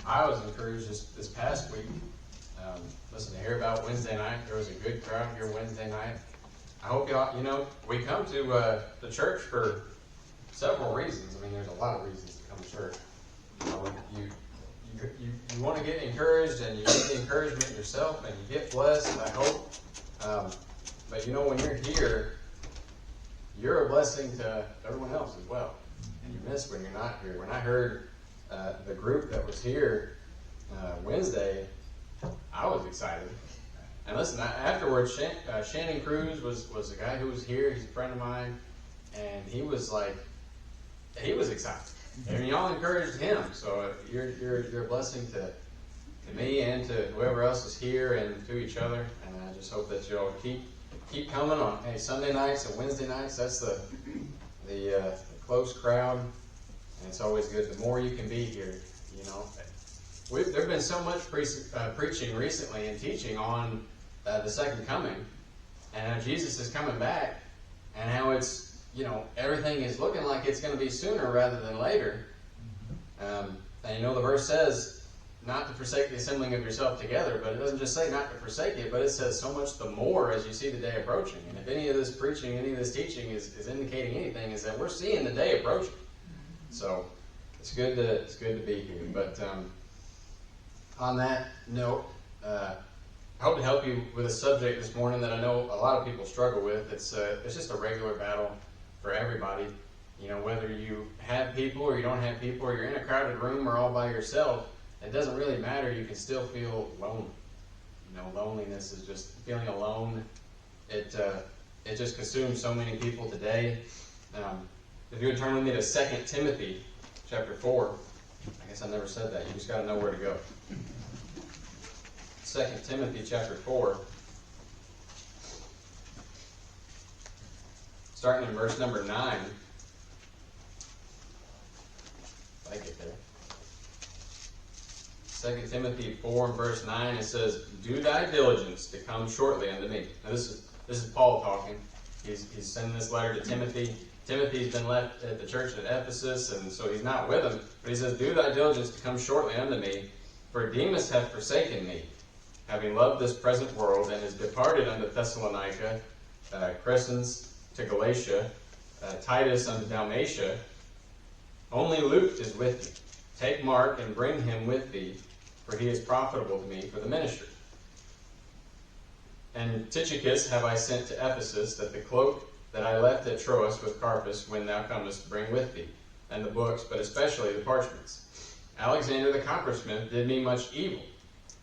I was encouraged this past week. Listen to hear about Wednesday night. There was a good crowd here Wednesday night. I hope y'all, we come to the church for several reasons. I mean, there's a lot of reasons to come to church. You want to get encouraged, and you get the encouragement yourself, and you get blessed, I hope. But when you're here, you're a blessing to everyone else as well. And you miss when you're not here. When I heard the group that was here Wednesday, I was excited. And listen, afterwards, Shannon Cruz was a guy who was here. He's a friend of mine, and he was excited. And y'all encouraged him, so you're a blessing to me and to whoever else is here and to each other. And I just hope that you'll keep coming on Sunday nights and Wednesday nights. That's the close crowd, and it's always good. The more you can be here, There's been so much preaching recently and teaching on the second coming, and how Jesus is coming back, and how it's everything is looking like it's going to be sooner rather than later. And the verse says not to forsake the assembling of yourself together, but it doesn't just say not to forsake it, but it says so much the more as you see the day approaching. And if any of this preaching, any of this teaching is indicating anything, is that we're seeing the day approaching. So it's good to be here. But on that note, I hope to help you with a subject this morning that I know a lot of people struggle with. It's just a regular battle for everybody. Whether you have people or you don't have people, or you're in a crowded room or all by yourself, it doesn't really matter. You can still feel lonely. Loneliness is just feeling alone. It just consumes so many people today. If you would turn with me to 2 Timothy chapter 4. I guess I never said that. You just got to know where to go. 2 Timothy chapter 4. Starting in verse number 9. If I get there. 2 Timothy 4 and verse 9, it says, "Do thy diligence to come shortly unto me." Now this is Paul talking. He's sending this letter to Timothy. Timothy's been left at the church at Ephesus, and so he's not with him. But he says, "Do thy diligence to come shortly unto me, for Demas hath forsaken me, having loved this present world, and is departed unto Thessalonica, Crescens to Galatia, Titus unto Dalmatia. Only Luke is with thee. Take Mark and bring him with thee, for he is profitable to me for the ministry. And Tychicus have I sent to Ephesus, that the cloak that I left at Troas with Carpus, when thou comest, bring with thee, and the books, but especially the parchments. Alexander the coppersmith did me much evil.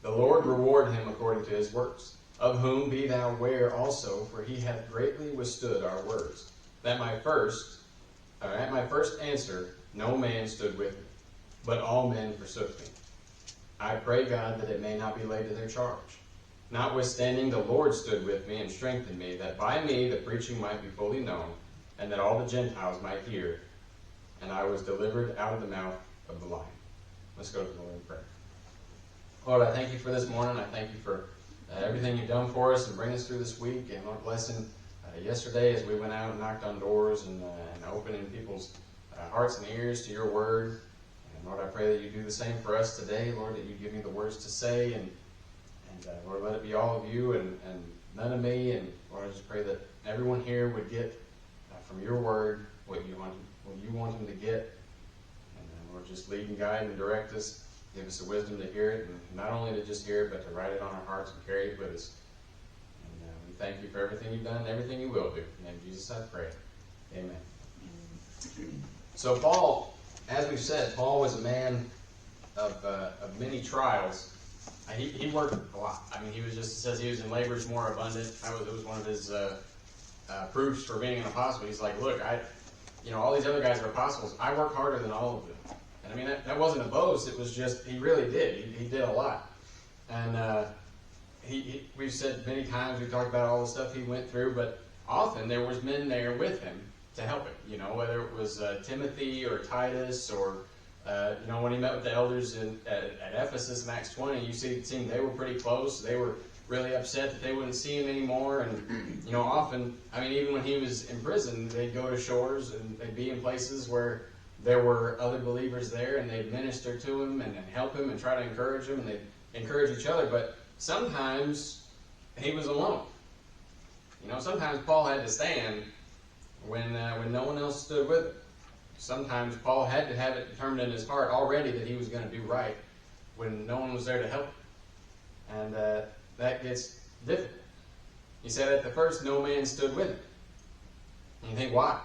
The Lord reward him according to his works. Of whom be thou ware also, for he hath greatly withstood our words. That at my first answer no man stood with me, but all men forsook me. I pray God that it may not be laid to their charge. Notwithstanding, the Lord stood with me and strengthened me, that by me the preaching might be fully known, and that all the Gentiles might hear. And I was delivered out of the mouth of the lion." Let's go to the Lord in prayer. Lord, I thank you for this morning. I thank you for everything you've done for us and bring us through this week. And Lord, blessing yesterday as we went out and knocked on doors and opening people's hearts and ears to your word. And Lord, I pray that you do the same for us today. Lord, that you give me the words to say, and Lord, let it be all of you and none of me. And Lord, I just pray that everyone here would get from your word what you want them to get. And Lord, just lead and guide and direct us. Give us the wisdom to hear it, and not only to just hear it, but to write it on our hearts and carry it with us. And we thank you for everything you've done and everything you will do. In the name of Jesus, I pray. Amen. So Paul, as we've said, Paul was a man of many trials. He worked a lot. I mean, it says he was in labors more abundant. It was one of his proofs for being an apostle. He's like, look, all these other guys are apostles. I work harder than all of them. And I mean, that wasn't a boast. It was just, he really did. He did a lot. And we've said many times, we've talked about all the stuff he went through, but often there was men there with him to help him. Whether it was Timothy or Titus or when he met with the elders at Ephesus in Acts 20, you see they were pretty close. They were really upset that they wouldn't see him anymore. And, often, even when he was in prison, they'd go to shores and they'd be in places where there were other believers there, and they'd minister to him and help him and try to encourage him, and they'd encourage each other. But sometimes he was alone. Sometimes Paul had to stand when no one else stood with him. Sometimes Paul had to have it determined in his heart already that he was going to do right when no one was there to help him. And that gets difficult. He said at the first, no man stood with him. And you think, why?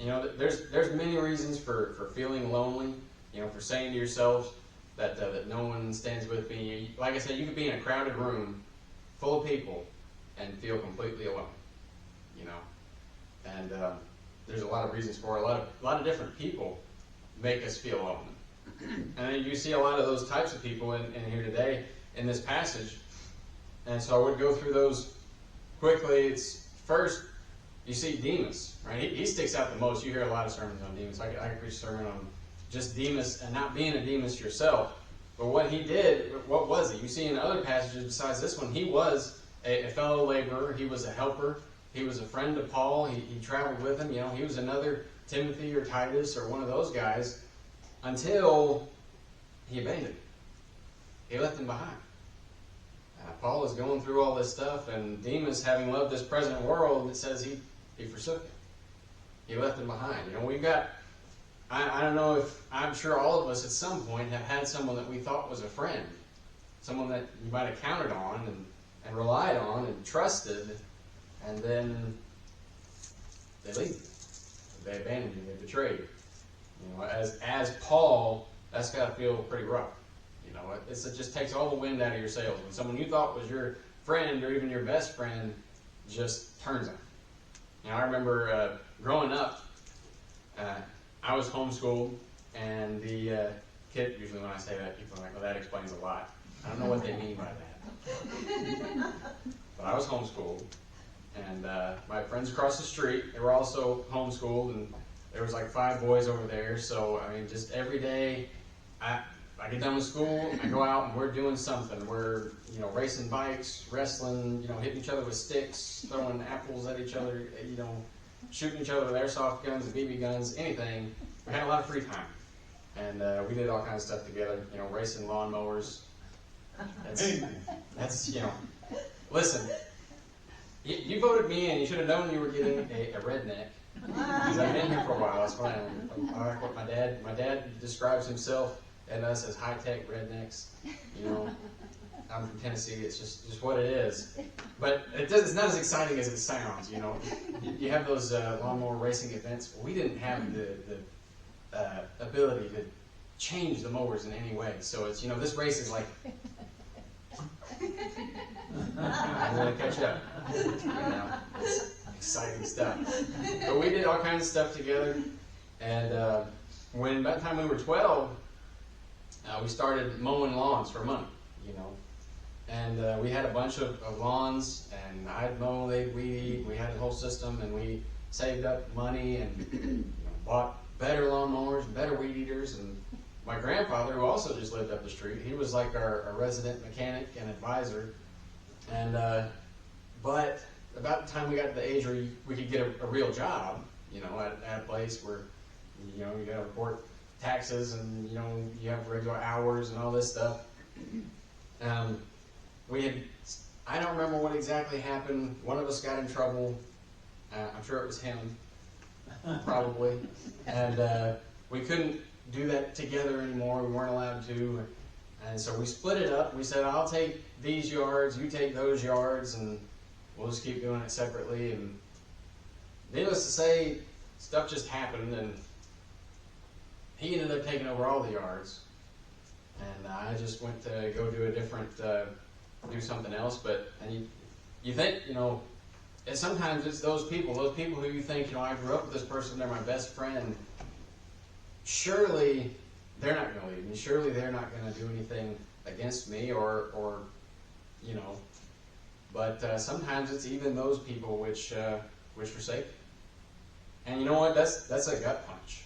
There's many reasons for feeling lonely, for saying to yourself that no one stands with me. Like I said, you could be in a crowded room full of people and feel completely alone, And there's a lot of reasons for it. A lot of different people make us feel lonely. And then you see a lot of those types of people in here today in this passage. And so I would go through those quickly. It's first, you see Demas, right? He sticks out the most. You hear a lot of sermons on Demas. I could preach a sermon on just Demas and not being a Demas yourself. But what he did, what was he? You see in other passages besides this one, he was a fellow laborer. He was a helper. He was a friend to Paul. He traveled with him. He was another Timothy or Titus or one of those guys until he abandoned him. He left him behind. Paul is going through all this stuff, and Demas, having loved this present world, it says he forsook him. He left him behind. We've got, I don't know if, I'm sure all of us at some point have had someone that we thought was a friend, someone that you might have counted on and relied on and trusted, and then they leave. They abandon you. They betray you. As Paul, that's got to feel pretty rough. It just takes all the wind out of your sails when someone you thought was your friend or even your best friend just turns on you. I remember growing up, I was homeschooled, and the kid, usually when I say that, people are like, well, that explains a lot. I don't know what they mean by that. But I was homeschooled, and my friends across the street, they were also homeschooled, and there was like 5 boys over there. So, just every day, I get done with school, I go out and we're doing something. We're, racing bikes, wrestling, hitting each other with sticks, throwing apples at each other, shooting each other with airsoft guns and BB guns, anything. We had a lot of free time. And we did all kinds of stuff together, racing lawnmowers. That's listen, you voted me in. You should have known you were getting a redneck. Because I've been here for a while. That's why I like what my dad describes himself and us as high-tech rednecks. I'm from Tennessee. It's just what it is. But it's not as exciting as it sounds. You have those lawnmower racing events. We didn't have the ability to change the mowers in any way. So it's this race is like I'm gonna catch up. It's exciting stuff. But we did all kinds of stuff together. And when by the time we were 12. We started mowing lawns for money, And we had a bunch of lawns, and I'd mow, they'd weed. We had the whole system, and we saved up money and bought better lawnmowers, better weed eaters. And my grandfather, who also just lived up the street, he was like our resident mechanic and advisor. And but about the time we got to the age where we could get a real job, at a place where you got to report taxes and you have regular hours and all this stuff. I don't remember what exactly happened. One of us got in trouble. I'm sure it was him, probably. And we couldn't do that together anymore. We weren't allowed to. And so we split it up. We said, I'll take these yards, you take those yards, and we'll just keep doing it separately. And needless to say, stuff just happened, and he ended up taking over all the yards, and I just went to go do a different, do something else. And you think, and sometimes it's those people who you think, I grew up with this person, they're my best friend. Surely they're not going to leave me. Surely they're not going to do anything against me, or But sometimes it's even those people which forsake you. And you know what? That's a gut punch.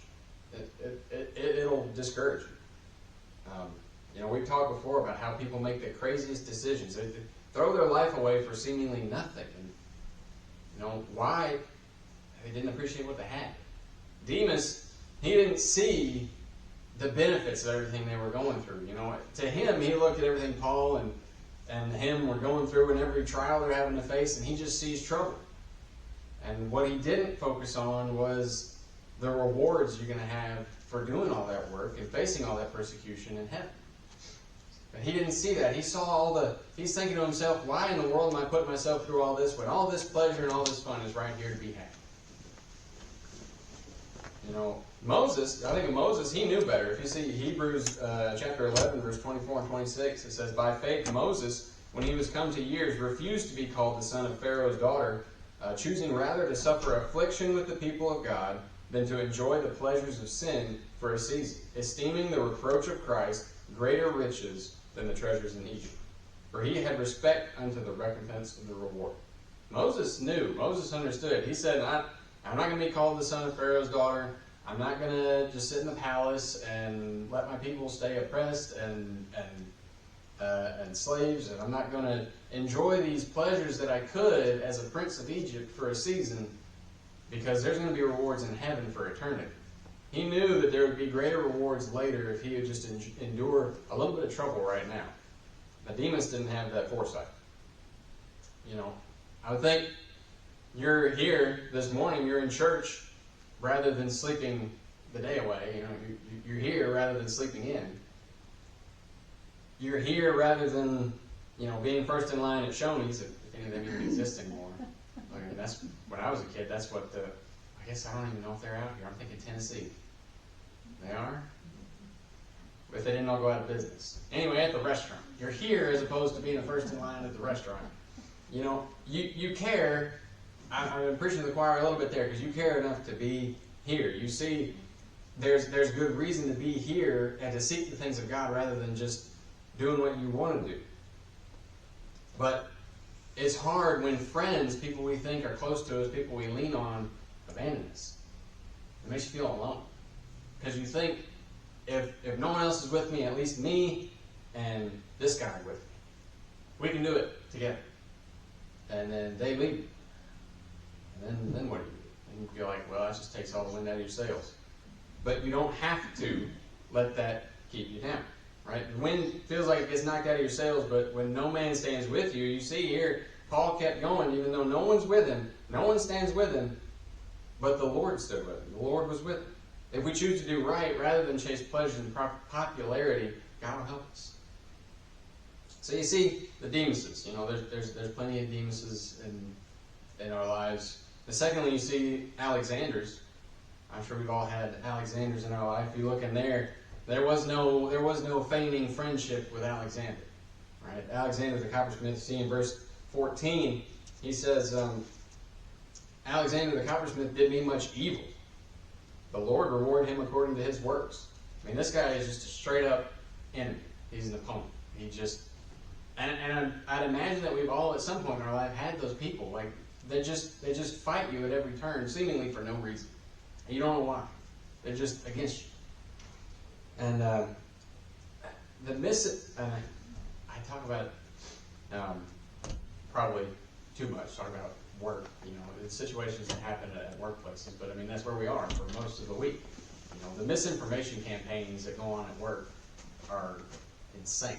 It'll discourage you. We've talked before about how people make the craziest decisions. They throw their life away for seemingly nothing. And why? They didn't appreciate what they had. Demas, he didn't see the benefits of everything they were going through. You know, to him, he looked at everything Paul and him were going through and every trial they're having to face, and he just sees trouble. And what he didn't focus on was the rewards you're going to have for doing all that work and facing all that persecution in heaven. But he didn't see that. He saw he's thinking to himself, why in the world am I putting myself through all this when all this pleasure and all this fun is right here to be had? You know, Moses, I think of Moses, he knew better. If you see Hebrews chapter 11, verse 24 and 26, it says, by faith Moses, when he was come to years, refused to be called the son of Pharaoh's daughter, choosing rather to suffer affliction with the people of God than to enjoy the pleasures of sin for a season, esteeming the reproach of Christ greater riches than the treasures in Egypt. For he had respect unto the recompense of the reward. Moses knew. Moses understood. He said, I'm not going to be called the son of Pharaoh's daughter. I'm not going to just sit in the palace and let my people stay oppressed and slaves, and I'm not going to enjoy these pleasures that I could as a prince of Egypt for a season, because there's going to be rewards in heaven for eternity. He knew that there would be greater rewards later if he would just endure a little bit of trouble right now. Demas didn't have that foresight. You know, I would think you're here this morning, you're in church rather than sleeping the day away. You know, you're here rather than sleeping in. You're here rather than, you know, being first in line at Shoney's, if any of them even exist anymore. I mean, that's when I was a kid. That's what I guess I don't even know if they're out here. I'm thinking Tennessee. They are? If they didn't all go out of business. Anyway, at the restaurant. You're here as opposed to being the first in line at the restaurant. You know, you care. I'm preaching to the choir a little bit there because you care enough to be here. You see, there's good reason to be here and to seek the things of God rather than just doing what you want to do. But it's hard when friends, people we think are close to us, people we lean on, abandon us. It makes you feel alone. Because you think, if no one else is with me, at least me and this guy with me. We can do it together. And then they leave. And then what do you do? And you feel like, well, that just takes all the wind out of your sails. But you don't have to let that keep you down. Right? The wind feels like it gets knocked out of your sails, but when no man stands with you, you see here, Paul kept going, even though no one's with him, no one stands with him, but the Lord stood with him. The Lord was with him. If we choose to do right, rather than chase pleasure and popularity, God will help us. So you see the Demases. You know, there's plenty of Demases in our lives. And secondly, you see Alexanders. I'm sure we've all had Alexanders in our life. If you look in there was no feigning friendship with Alexander. Right? Alexander the coppersmith, see in verse 14, he says, Alexander the coppersmith did me much evil. The Lord reward him according to his works. I mean, this guy is just a straight up enemy. He's an opponent. He just, and I'd imagine that we've all at some point in our life had those people. Like, they just fight you at every turn, seemingly for no reason. And you don't know why. They're just against you. And I talk about probably too much, talk about work, you know, the situations that happen at workplaces, but I mean, that's where we are for most of the week. You know, the misinformation campaigns that go on at work are insane.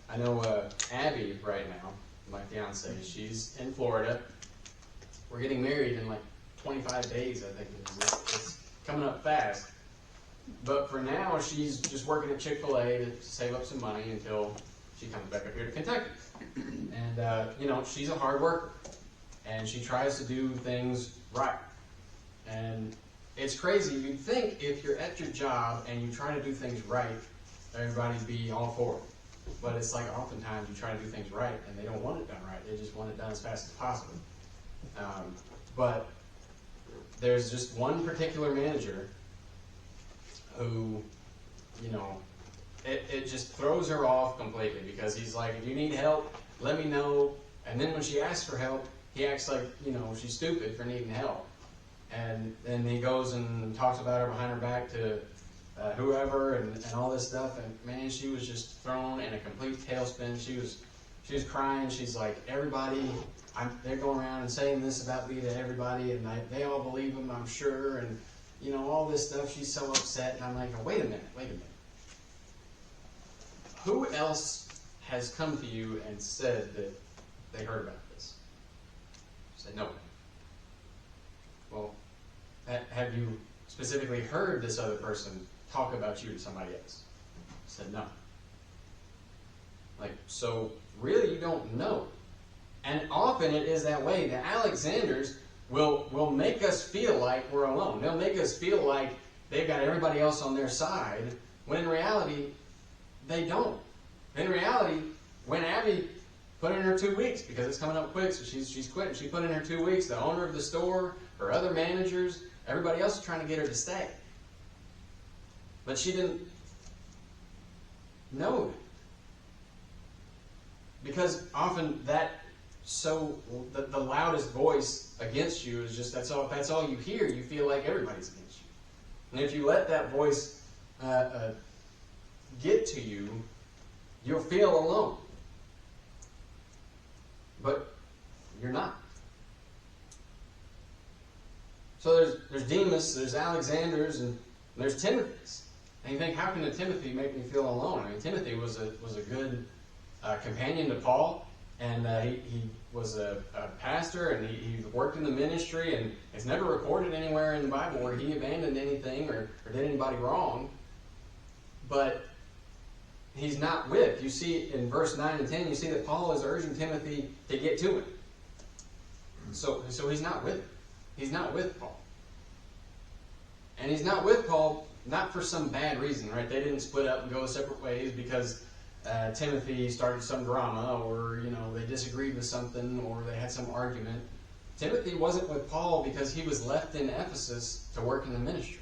I know Abby right now, my fiance, she's in Florida. We're getting married in like 25 days, I think. It's coming up fast. But for now, she's just working at Chick-fil-A to save up some money until she comes back up here to Kentucky. And, you know, she's a hard worker. And she tries to do things right. And it's crazy. You'd think if you're at your job and you try to do things right, everybody'd be all for it. But it's like oftentimes you try to do things right and they don't want it done right. They just want it done as fast as possible. But there's just one particular manager who, you know, it just throws her off completely because he's like, if you need help, let me know. And then when she asks for help, he acts like, you know, she's stupid for needing help. And then he goes and talks about her behind her back to whoever and all this stuff. And man, she was just thrown in a complete tailspin. She was crying. She's like, everybody, they're going around and saying this about me to everybody, and they all believe him, I'm sure. all this stuff. She's so upset. And I'm like, oh, wait a minute. Who else has come to you and said that they heard about this? I said, no. Well, have you specifically heard this other person talk about you to somebody else? I said, no. Like, so really you don't know. And often it is that way. The Alexanders will make us feel like we're alone. They'll make us feel like they've got everybody else on their side, when in reality, they don't. In reality, when Abby put in her 2 weeks, because it's coming up quick, so she's quitting. She put in her 2 weeks. The owner of the store, her other managers, everybody else is trying to get her to stay. But she didn't know it. Because often the loudest voice against you is just, that's all you hear. You feel like everybody's against you. And if you let that voice get to you, you'll feel alone. But you're not. So there's Demas, there's Alexanders, and there's Timothy's. And you think, how can a Timothy make me feel alone? I mean, Timothy was a good companion to Paul, and he was a pastor, and he worked in the ministry, and it's never recorded anywhere in the Bible where he abandoned anything or did anybody wrong. But he's not with. You see in verse 9 and 10, you see that Paul is urging Timothy to get to him. So he's not with him. He's not with Paul. And he's not with Paul not for some bad reason, right? They didn't split up and go separate ways because Timothy started some drama, or they disagreed with something, or they had some argument. Timothy wasn't with Paul because he was left in Ephesus to work in the ministry.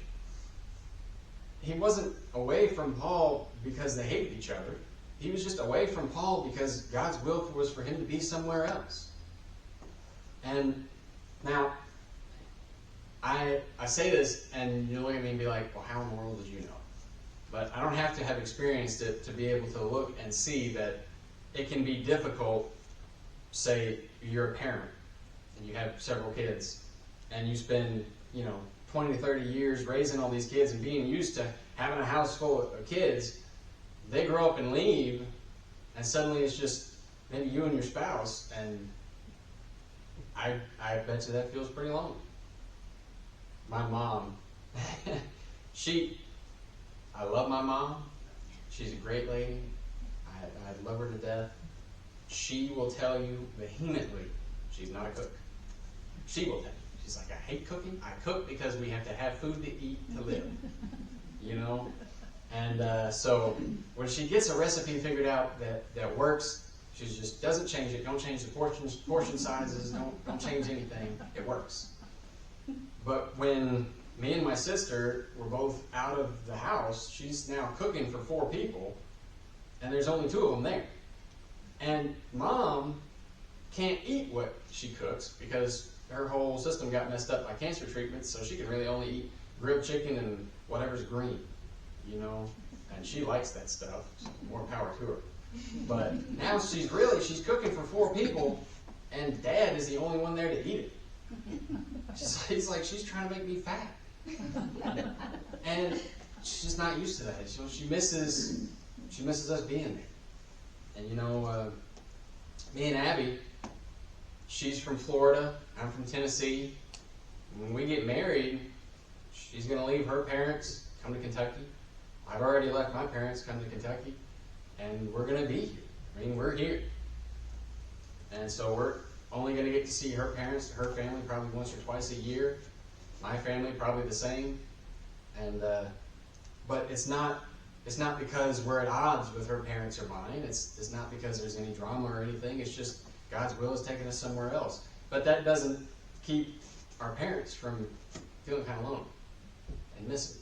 He wasn't away from Paul because they hated each other. He was just away from Paul because God's will was for him to be somewhere else. And now, I say this, and you look at me and be like, well, how in the world did you know? But I don't have to have experienced it to be able to look and see that it can be difficult. Say you're a parent and you have several kids, and you spend 20 to 30 years raising all these kids and being used to having a house full of kids. They grow up and leave, and suddenly it's just maybe you and your spouse, and I bet you that feels pretty lonely. My mom, I love my mom. She's a great lady. I love her to death. She will tell you vehemently she's not a cook. She will tell you. She's like, I hate cooking. I cook because we have to have food to eat to live. And so when she gets a recipe figured out that works, she just doesn't change it. Don't change the portion sizes. Don't change anything. It works. But when me and my sister were both out of the house, she's now cooking for 4 people, and there's only 2 of them there. And Mom can't eat what she cooks because her whole system got messed up by cancer treatments, so she can really only eat grilled chicken and whatever's green, and she likes that stuff. So more power to her. But now she's cooking for 4 people, and Dad is the only one there to eat it. He's like, she's trying to make me fat. And she's just not used to that. She misses us being there. And me and Abby, she's from Florida, I'm from Tennessee. When we get married, she's going to leave her parents, come to Kentucky. I've already left my parents, come to Kentucky. And we're going to be here. I mean, we're here. And so we're only going to get to see her parents, her family, probably once or twice a year. My family, probably the same. And but it's not because we're at odds with her parents or mine. It's not because there's any drama or anything. It's just God's will is taking us somewhere else. But that doesn't keep our parents from feeling kind of lonely and missing.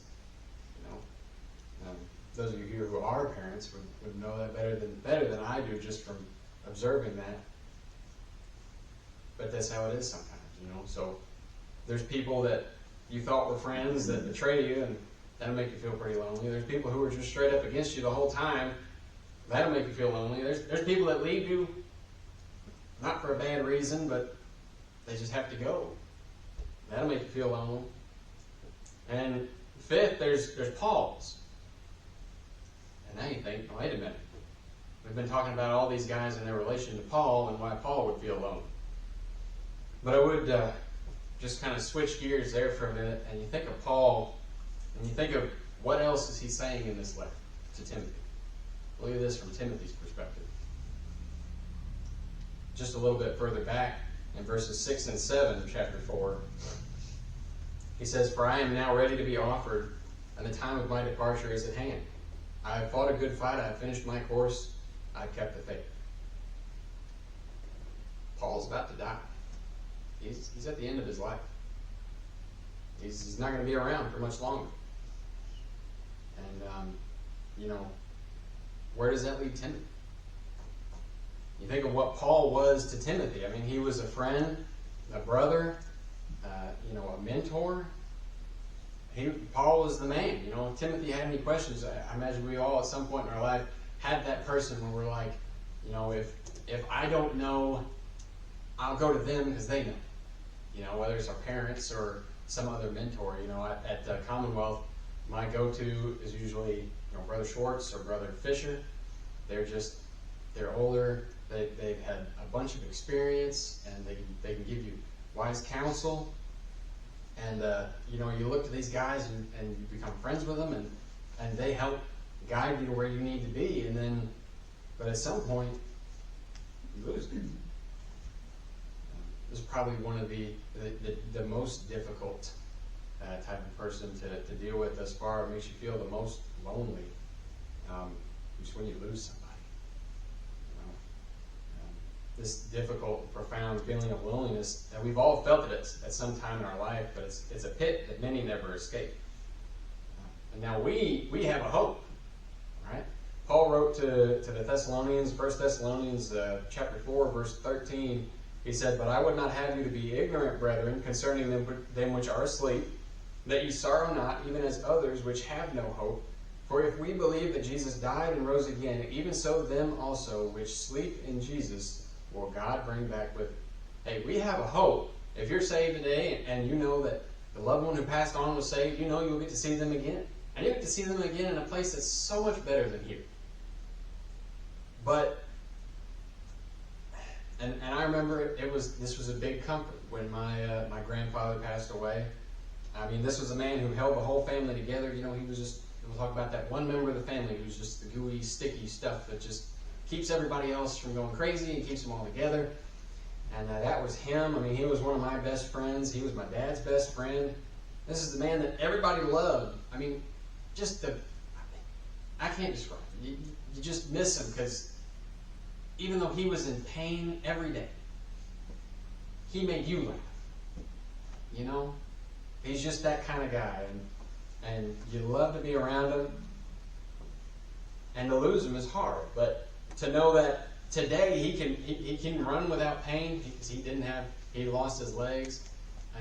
Those of you here who are parents would know that better than I do, just from observing that. But that's how it is sometimes, So there's people that you thought were friends that betray you, and that'll make you feel pretty lonely. There's people who are just straight up against you the whole time. That'll make you feel lonely. There's people that leave you, not for a bad reason, but they just have to go. That'll make you feel lonely. And fifth, there's Paul's. And now you think, wait a minute. We've been talking about all these guys and their relation to Paul and why Paul would feel alone. But I would just kind of switch gears there for a minute, and you think of Paul, and you think of what else is he saying in this letter to Timothy. Look at this from Timothy's perspective. Just a little bit further back, in verses 6 and 7 of chapter 4, he says, "For I am now ready to be offered, and the time of my departure is at hand. I have fought a good fight, I have finished my course, I have kept the faith." Paul's about to die. He's at the end of his life. He's not going to be around for much longer. And, where does that leave Timothy? You think of what Paul was to Timothy. I mean, he was a friend, a brother, a mentor. Paul was the man. If Timothy had any questions, I imagine we all at some point in our life had that person where we're like, if I don't know, I'll go to them because they know. Whether it's our parents or some other mentor. At Commonwealth, my go-to is usually Brother Schwartz or Brother Fisher. They're older. They've had a bunch of experience, and they can give you wise counsel. And you look to these guys and you become friends with them, and they help guide you to where you need to be. But at some point, you lose them. This is probably one of the most difficult type of person to deal with thus far. It makes you feel the most lonely, just when you lose somebody. This difficult, profound feeling of loneliness, and we've all felt it at some time in our life, but it's a pit that many never escape. And now we have a hope, right? Paul wrote to the Thessalonians, 1 Thessalonians chapter 4, verse 13. He said, "But I would not have you to be ignorant, brethren, concerning them which are asleep, that ye sorrow not, even as others which have no hope. For if we believe that Jesus died and rose again, even so them also which sleep in Jesus will God bring back with him." Hey, we have a hope. If you're saved today and you know that the loved one who passed on was saved, you'll get to see them again. And you get to see them again in a place that's so much better than here. But And I remember this was a big comfort when my grandfather passed away. I mean, this was a man who held the whole family together. He was just, we'll talk about that one member of the family who's just the gooey, sticky stuff that just keeps everybody else from going crazy and keeps them all together. And that was him. I mean, he was one of my best friends. He was my dad's best friend. This is the man that everybody loved. I mean, I can't describe it. You just miss him because even though he was in pain every day, he made you laugh. He's just that kind of guy, and you love to be around him. And to lose him is hard, but to know that today he can run without pain because he lost his legs,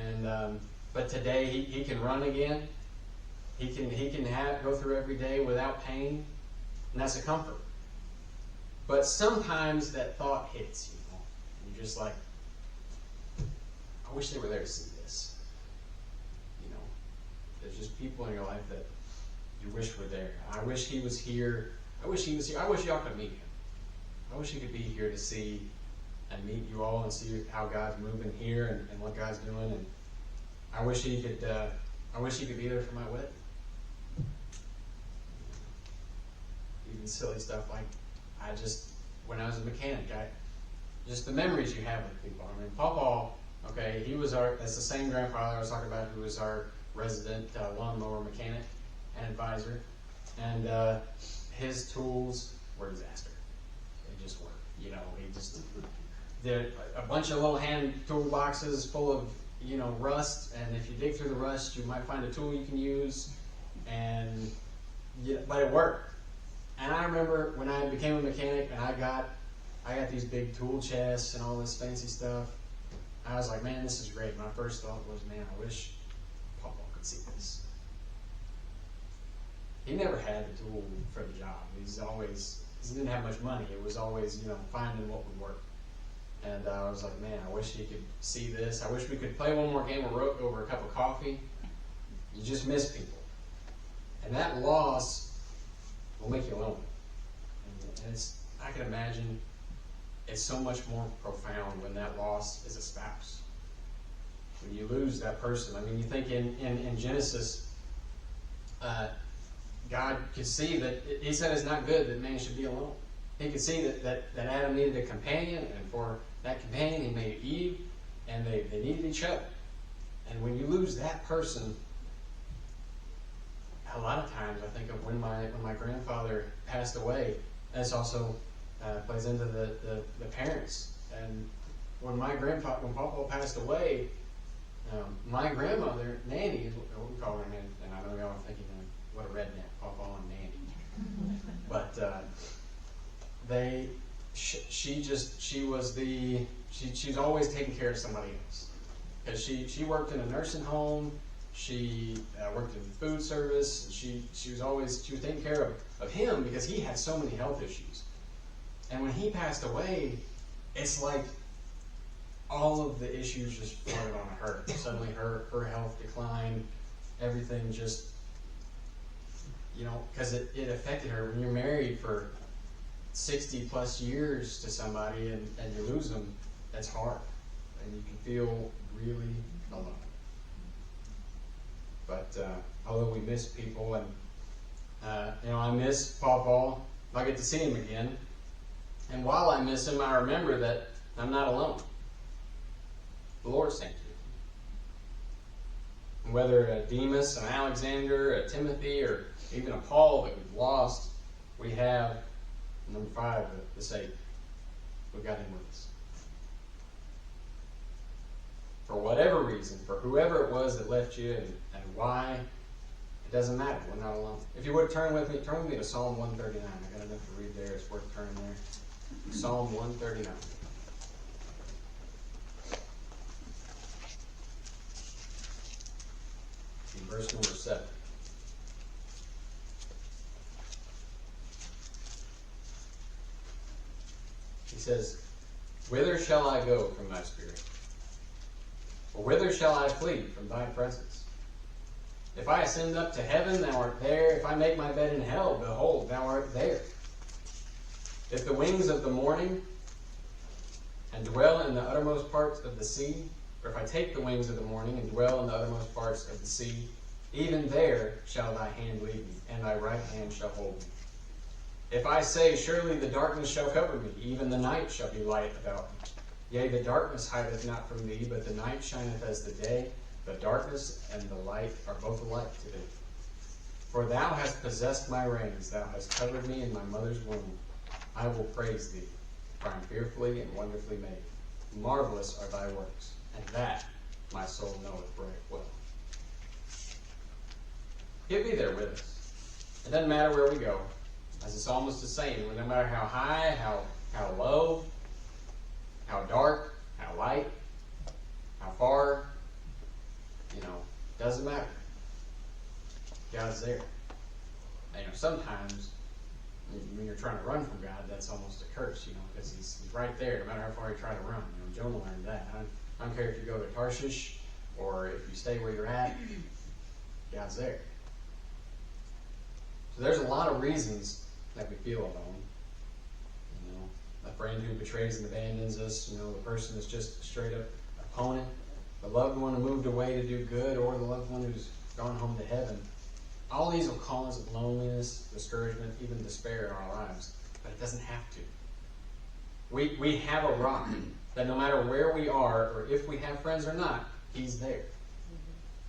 and but today he can run again. He can go through every day without pain, and that's a comfort. But sometimes that thought hits you. You're just like, I wish they were there to see this. There's just people in your life that you wish were there. I wish he was here. I wish y'all could meet him. I wish he could be here to see and meet you all and see how God's moving here and what God's doing. And I wish he could be there for my wedding. Even silly stuff like when I was a mechanic, just the memories you have with people. I mean, Pawpaw, okay, that's the same grandfather I was talking about who was our resident lawnmower mechanic and advisor. And his tools were a disaster. They just were. They're a bunch of little hand toolboxes full of, rust. And if you dig through the rust, you might find a tool you can use. But it worked. And I remember when I became a mechanic and I got these big tool chests and all this fancy stuff, I was like, man, this is great. My first thought was, man, I wish Papa could see this. He never had the tool for the job. He didn't have much money. It was always, finding what would work. And I was like, man, I wish he could see this. I wish we could play one more game of rope over a cup of coffee. You just miss people. And that loss will make you alone. And I can imagine it's so much more profound when that loss is a spouse. When you lose that person. I mean, you think in Genesis, God could see that He said it's not good that man should be alone. He could see that Adam needed a companion, and for that companion He made Eve, and they needed each other. And when you lose that person, a lot of times I think of when my grandfather passed away. This also plays into the parents. And when Papa passed away, my grandmother, Nanny, is what we call her, and I know y'all are thinking, what a redneck, Papa and Nanny. But she's always taking care of somebody else. Because she worked in a nursing home, she worked in food service, and she was taking care of him because he had so many health issues. And when he passed away, it's like all of the issues just flooded on her. Suddenly her health declined, everything just, because it affected her. When you're married for 60 plus years to somebody and you lose them, that's hard. And you can feel really alone. But although we miss people, and I miss Paul, if I get to see him again, and while I miss him, I remember that I'm not alone. The Lord sent you. And whether a Demas, an Alexander, a Timothy, or even a Paul that we've lost, we have, number 5, the Savior. We've got Him with us. For whatever reason, for whoever it was that left you and why, it doesn't matter. We're not alone. If you would turn with me to Psalm 139. I got enough to read there. It's worth turning there. Psalm 139. In verse number 7. He says, "Whither shall I go from thy spirit? Or whither shall I flee from thy presence? If I ascend up to heaven, thou art there. If I make my bed in hell, behold, thou art there. If the wings of the morning and dwell in the uttermost parts of the sea, or if I take the wings of the morning and dwell in the uttermost parts of the sea, even there shall thy hand lead me, and thy right hand shall hold me. If I say, surely the darkness shall cover me, even the night shall be light about me. Yea, the darkness hideth not from thee, but the night shineth as the day. The darkness and the light are both alike to thee. For thou hast possessed my reins, thou hast covered me in my mother's womb. I will praise thee, for I am fearfully and wonderfully made. Marvelous are thy works, and that my soul knoweth right well." He'll be there with us. It doesn't matter where we go. As the psalmist is saying, no matter how high, how low, how dark, how light, how far, doesn't matter. God's there. And, sometimes when you're trying to run from God, that's almost a curse, because He's right there, no matter how far you try to run. Jonah learned that. I don't care if you go to Tarshish or if you stay where you're at, God's there. So there's a lot of reasons that we feel alone. A friend who betrays and abandons us, the person that's just a straight up opponent, the loved one who moved away to do good, or the loved one who's gone home to heaven. All these will cause loneliness, discouragement, even despair in our lives, but it doesn't have to. We have a rock that no matter where we are, or if we have friends or not, He's there.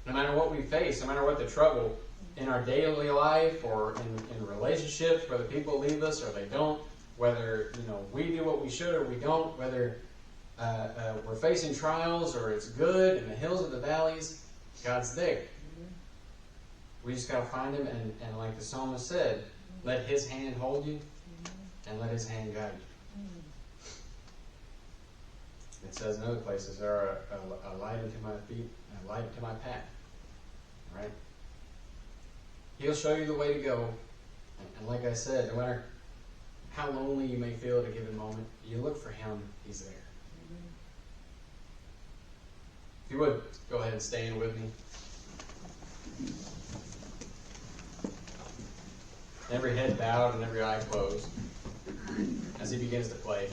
No matter what we face, no matter what the trouble in our daily life or in relationships, whether people leave us or they don't, whether we do what we should or we don't, whether we're facing trials or it's good in the hills or the valleys, God's there. We just got to find Him, and like the psalmist said, let His hand hold you and let His hand guide you. It says in other places, "There are a light unto my feet and a light unto my path." Right? He'll show you the way to go. And like I said, no matter how lonely you may feel at a given moment, you look for Him, He's there. If you would, go ahead and stand with me. Every head bowed and every eye closed as he begins to play.